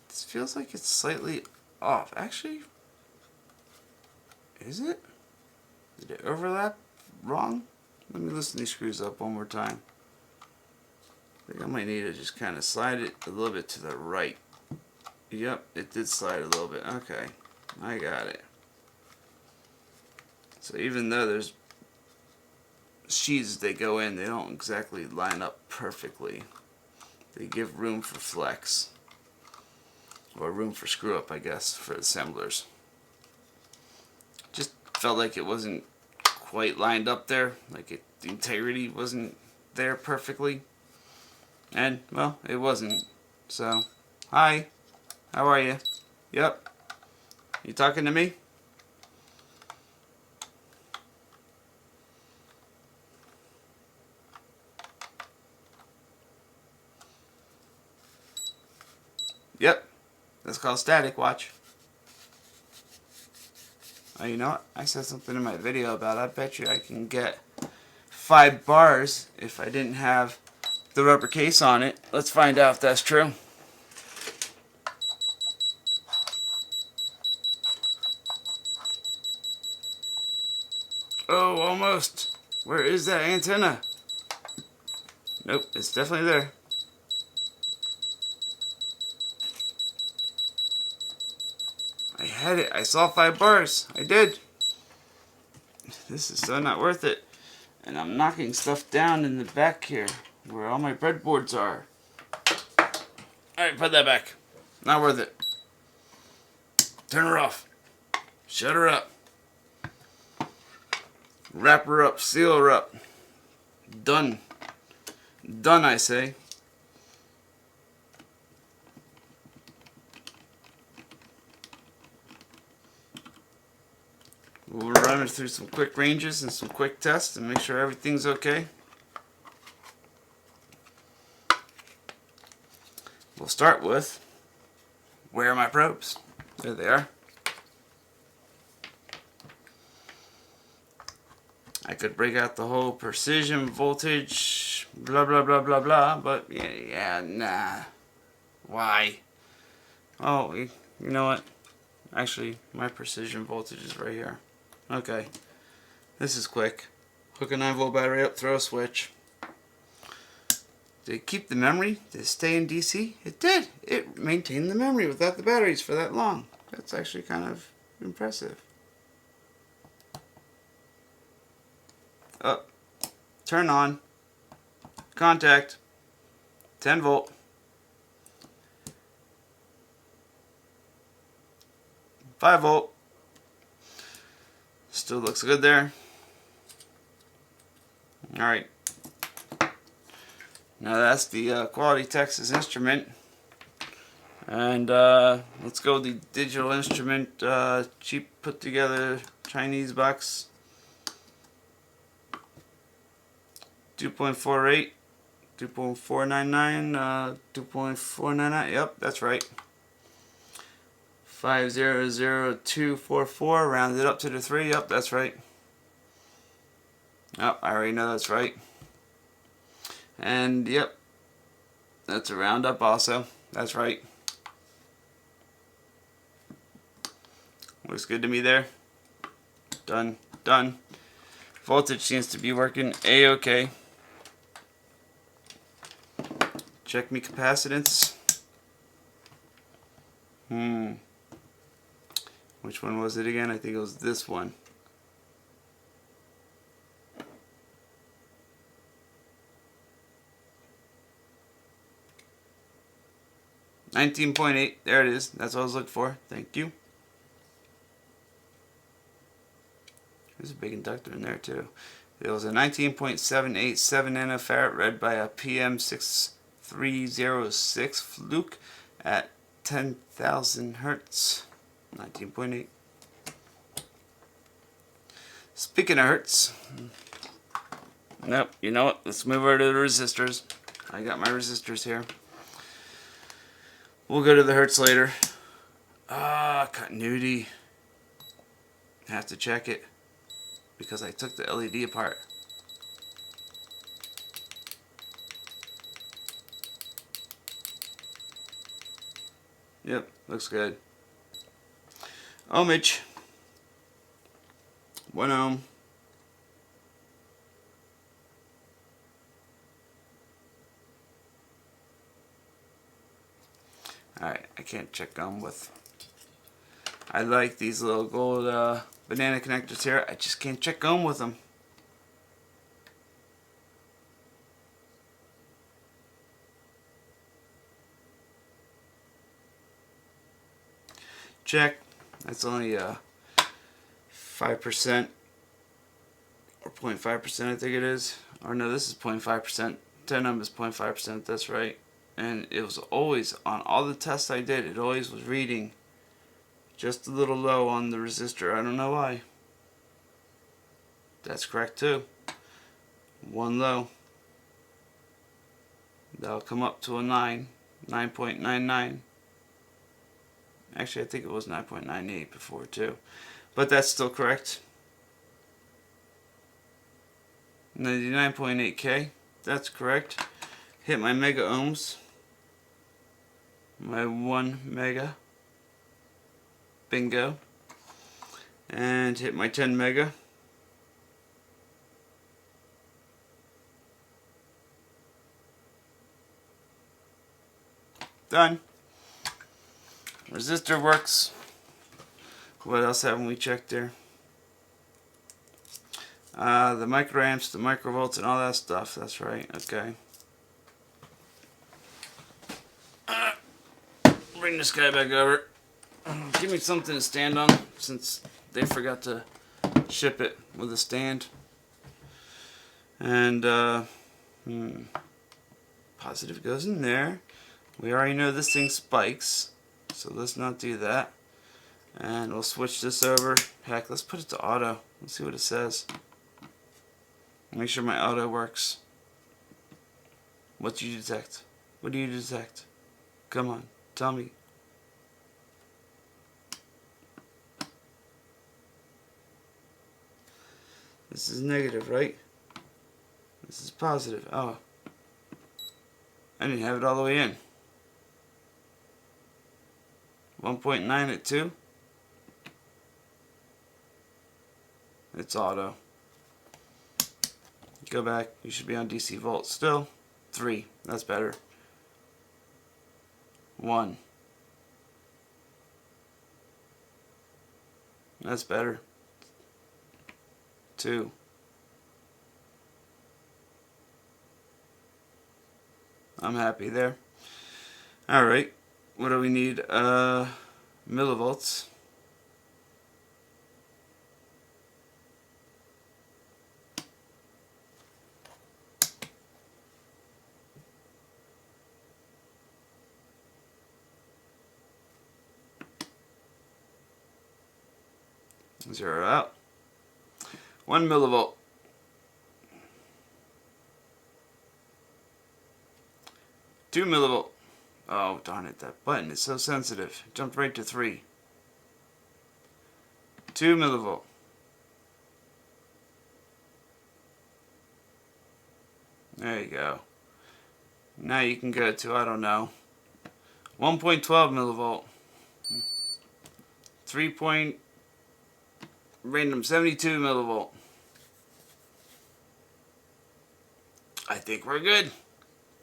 A: this feels like it's slightly off. Actually, is it? Did it overlap wrong? Let me loosen these screws up one more time. I think I might need to just kind of slide it a little bit to the right. Yep, it did slide a little bit. Okay, I got it. So even though there's sheaths they go in, they don't exactly line up perfectly. They give room for flex. Or room for screw up, I guess, for assemblers. Just felt like it wasn't quite lined up there. Like the integrity wasn't there perfectly. And, well, it wasn't. So, hi. How are you? Yep. You talking to me? Yep. That's called static. Watch. Oh, you know what? I said something in my video about I bet you I can get 5 bars if I didn't have the rubber case on it. Let's find out if that's true. Oh, almost. Where is that antenna? Nope, it's definitely there. I had it. I saw 5 bars. I did. This is so not worth it. And I'm knocking stuff down in the back here where all my breadboards are. Alright, put that back. Not worth it. Turn her off. Shut her up. Wrap her up. Seal her up. Done. Done, I say. We'll run her through some quick ranges and some quick tests and make sure everything's okay. We'll start with, where are my probes? There they are. I could break out the whole precision voltage, blah blah blah blah blah, but yeah, nah. Why? Oh, you know what? Actually, my precision voltage is right here. Okay, this is quick. Hook a 9-volt battery up, throw a switch. Did it keep the memory? Did it stay in DC? It did. It maintained the memory without the batteries for that long. That's actually kind of impressive. Up. Turn on. Contact. 10 volt. 5 volt. Still looks good there. Alright. Now that's the Quality Texas instrument. And let's go with the digital instrument, cheap put together Chinese box. 2.48, 2.499, 2.499, yep, that's right. 500244, rounded up to the 3, yep, that's right. Yep, I already know that's right. And yep, that's a round up also, that's right. Looks good to me there. Done, done. Voltage seems to be working a-okay. Check me capacitance. Which one was it again? I think it was this one. $19.8. There it is. That's what I was looking for. Thank you. There's a big inductor in there too. It was a 19.787 nanofarad read by a PM6306 Fluke at 10,000 hertz. 19.8. Speaking of hertz, nope, you know what? Let's move over to the resistors. I got my resistors here. We'll go to the hertz later. Continuity. Have to check it because I took the LED apart. Yep, looks good. Ohmage. 1 ohm. Alright, I can't check ohm with. I like these little gold banana connectors here. I just can't check ohm with them. Check. That's only 5% or 0.5%, I think it is. Or no, this is 0.5%. 10 ohm is 0.5%. That's right. And it was always, on all the tests I did, it always was reading just a little low on the resistor. I don't know why. That's correct too. 1 low. That'll come up to a 9.99. Actually, I think it was 9.98 before too. But that's still correct. 99.8K. That's correct. Hit my mega ohms. My 1 mega. Bingo. And hit my 10 mega. Done. Resistor works. What else haven't we checked there? The microamps, the microvolts, and all that stuff. That's right. Okay. Bring this guy back over. Give me something to stand on since they forgot to ship it with a stand. And positive goes in there. We already know this thing spikes, so let's not do that. And we'll switch this over. Heck, let's put it to auto. Let's see what it says. Make sure my auto works. What do you detect? What do you detect? Come on, tell me. This is negative, right? This is positive. Oh. I didn't have it all the way in. 1.9 at 2. It's auto. Go back. You should be on DC volt still. 3. That's better. 1. That's better. 2. I'm happy there. Alright. What do we need? Millivolts. Zero out. 1 millivolt. 2 millivolt. Oh, darn it, that button is so sensitive. Jumped right to 3. 2 millivolt. There you go. Now you can go to, I don't know, 1.12 millivolt. 72 millivolt. I think we're good.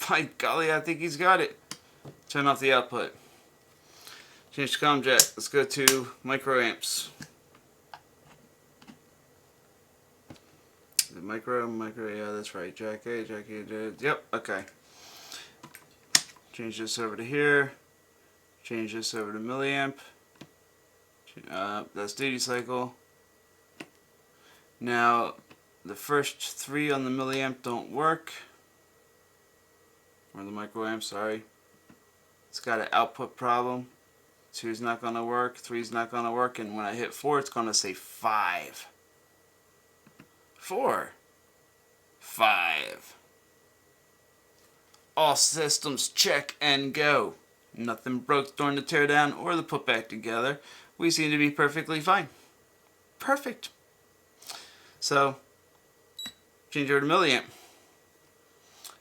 A: By golly, I think he's got it. Turn off the output. Change the comm jack. Let's go to microamps. The micro, yeah, that's right. Jack A, yep, okay. Change this over to here. Change this over to milliamp. That's duty cycle. Now, the first 3 on the milliamp don't work. Or the microamp, sorry. It's got an output problem. 2 is not going to work, 3 is not going to work, and when I hit 4, it's going to say 5. 4. 5. All systems check and go. Nothing broke during the teardown or the put back together. We seem to be perfectly fine. Perfect. So, change over to milliamp.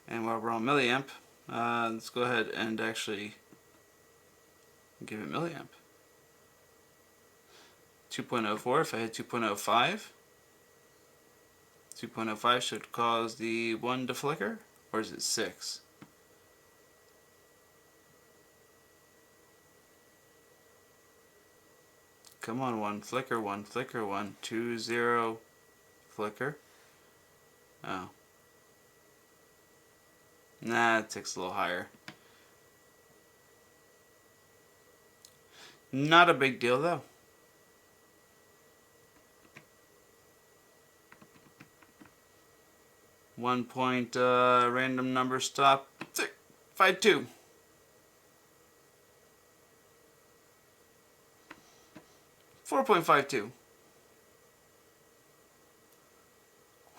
A: And while we're on milliamp, let's go ahead and actually give it milliamp. 2.04 if I hit 2.05. 2.05 should cause the 1 to flicker, or is it 6? Come on, 1 flicker, 1 flicker, 1, 2, 0 flicker. Oh. Nah, it ticks a little higher. Not a big deal though. One point random number stop. 5.2. .52.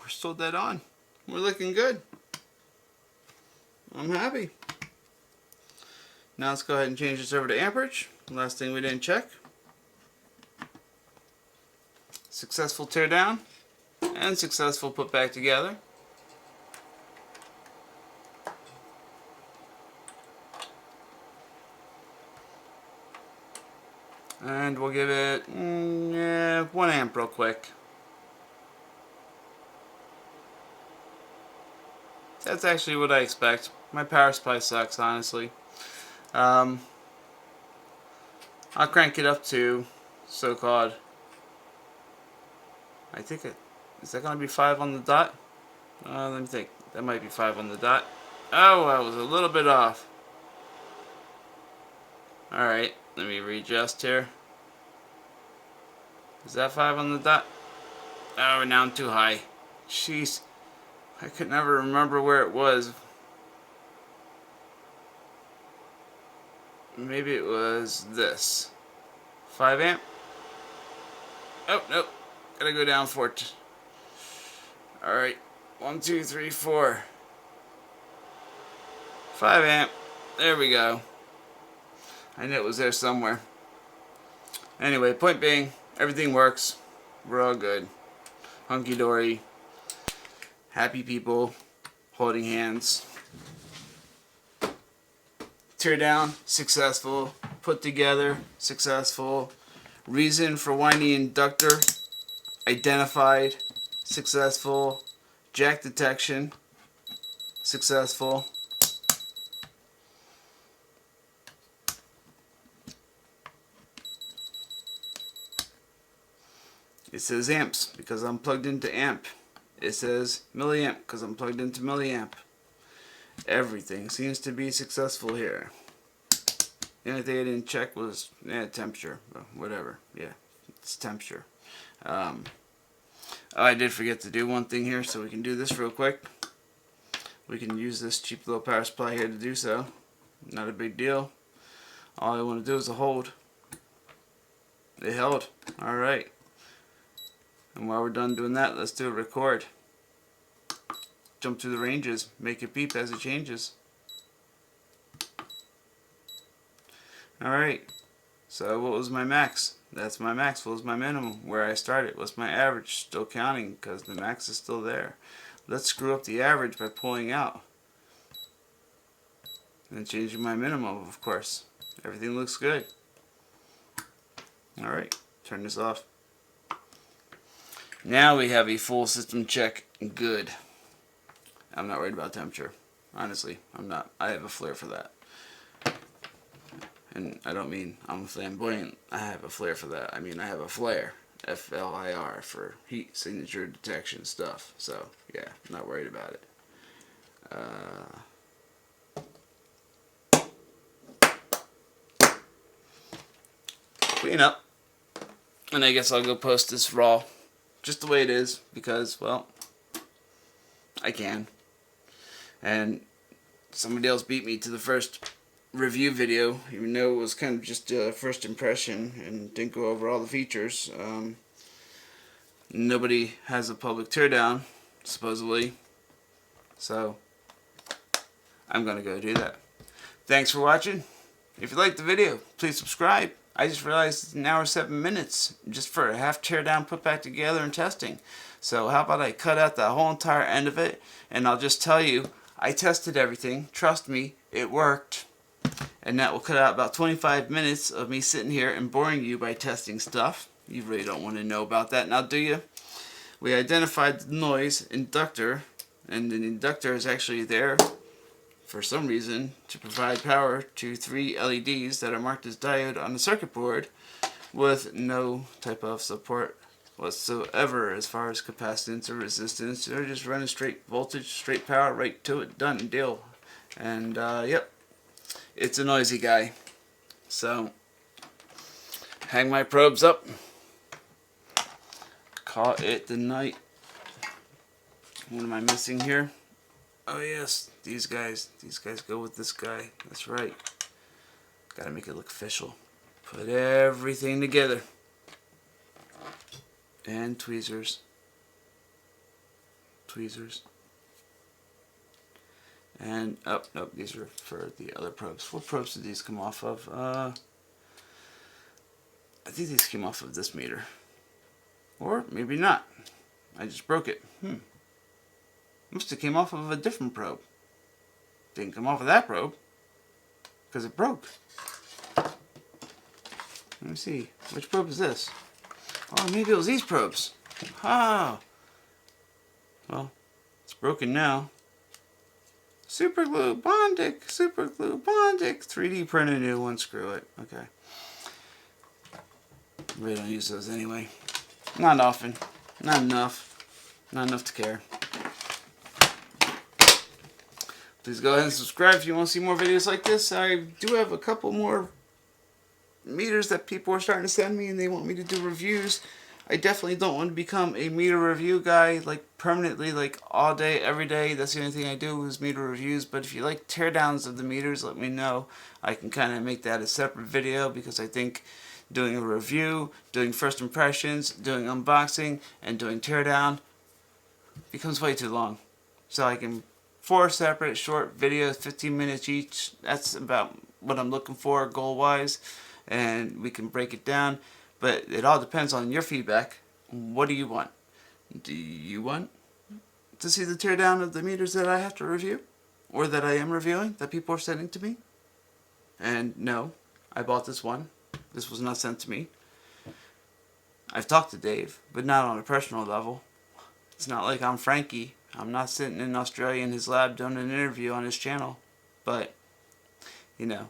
A: We're still dead on. We're looking good. I'm happy. Now let's go ahead and change this over to amperage. Last thing we didn't check. Successful teardown and successful put back together. And we'll give it 1 amp real quick. That's actually what I expect. My power supply sucks, honestly. I'll crank it up to so-called, I think is that going to be 5 on the dot? Let me think. That might be 5 on the dot. Oh, I was a little bit off. Alright, let me readjust here. Is that 5 on the dot? Oh, now I'm too high. Jeez. I could never remember where it was. Maybe it was this. 5 amp? Oh, nope. Gotta go down for it. Alright. 1, 2, 3, 4. 5 amp. There we go. I knew it was there somewhere. Anyway, point being, everything works. We're all good. Hunky dory. Happy people. Holding hands. Teardown, successful. Put together, successful. Reason for whiny inductor, identified, successful. Jack detection, successful. It says amps because I'm plugged into amp. It says milliamp because I'm plugged into milliamp. Everything seems to be successful here. The only thing I didn't check was temperature. Well, whatever. Yeah, it's temperature. Oh, I did forget to do one thing here, so we can do this real quick. We can use this cheap little power supply here to do so. Not a big deal. All I want to do is a hold. It held. Alright. And while we're done doing that, let's do a record. Jump through the ranges. Make it beep as it changes. Alright. So what was my max? That's my max. What was my minimum? Where I started. What's my average? Still counting because the max is still there. Let's screw up the average by pulling out. And changing my minimum, of course. Everything looks good. Alright, turn this off. Now we have a full system check. Good. I'm not worried about temperature. Honestly, I'm not. I have a flair for that. And I don't mean I'm flamboyant. I have a flair for that. I mean I have a flair. F-L-I-R for heat signature detection stuff. So, yeah, I'm not worried about it. Clean up. And I guess I'll go post this raw. Just the way it is. Because, well, I can. And somebody else beat me to the first review video, even though it was kind of just a first impression and didn't go over all the features. Nobody has a public teardown, supposedly, so I'm gonna go do that. Thanks for watching. If you liked the video, please subscribe. I just realized it's an hour 7 minutes just for a half teardown put back together and testing. So how about I cut out the whole entire end of it, and I'll just tell you I tested everything. Trust me, it worked. And that will cut out about 25 minutes of me sitting here and boring you by testing stuff. You really don't want to know about that now, do you? We identified the noise inductor, and the inductor is actually there for some reason to provide power to 3 LEDs that are marked as diode on the circuit board with no type of support whatsoever as far as capacitance or resistance. They're just running straight voltage, straight power, right to it, done deal. And yep. It's a noisy guy. So, hang my probes up. Call it the night. What am I missing here? Oh yes, these guys. These guys go with this guy. That's right. Gotta make it look official. Put everything together. And tweezers. Tweezers. And, oh, nope, these are for the other probes. What probes did these come off of? I think these came off of this meter. Or maybe not. I just broke it. Must have came off of a different probe. Didn't come off of that probe. Because it broke. Let me see. Which probe is this? Oh, maybe it was these probes. Ah. Well, it's broken now. Super glue, Bondic, super glue, Bondic. 3D print a new one, screw it. Okay. We don't use those anyway. Not often. Not enough. Not enough to care. Please go ahead and subscribe if you want to see more videos like this. I do have a couple more meters that people are starting to send me and they want me to do reviews. I definitely don't want to become a meter review guy, like permanently, like all day, every day. That's the only thing I do is meter reviews. But if you like teardowns of the meters, let me know. I can kind of make that a separate video because I think doing a review, doing first impressions, doing unboxing, and doing teardown becomes way too long. So I can 4 separate short videos, 15 minutes each. That's about what I'm looking for goal-wise, and we can break it down. But it all depends on your feedback. What do you want? Do you want to see the teardown of the meters that I have to review? Or that I am reviewing, that people are sending to me? And no, I bought this one. This was not sent to me. I've talked to Dave, but not on a personal level. It's not like I'm Frankie. I'm not sitting in Australia in his lab doing an interview on his channel. But, you know.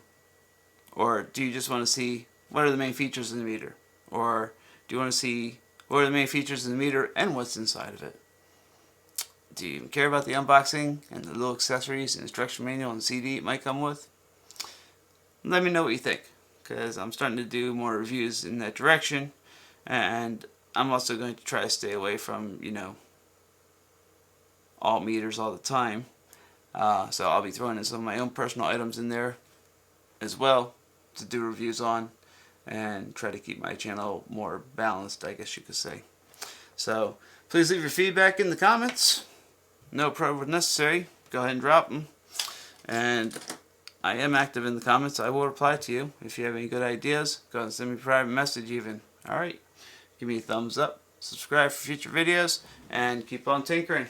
A: Or do you just want to see what are the main features of the meter? Or do you want to see What are the main features of the meter and what's inside of it? Do you even care about the unboxing and the little accessories and instruction manual and CD it might come with? Let me know what you think, because I'm starting to do more reviews in that direction, and I'm also going to try to stay away from, you know, alt meters all the time. So I'll be throwing in some of my own personal items in there as well to do reviews on, and try to keep my channel more balanced, I guess you could say. So please leave your feedback in the comments. No probe necessary. Go ahead and drop them. And I am active in the comments. I will reply to you. If you have any good ideas, go ahead and send me a private message even. Alright? Give me a thumbs up. Subscribe for future videos. And keep on tinkering.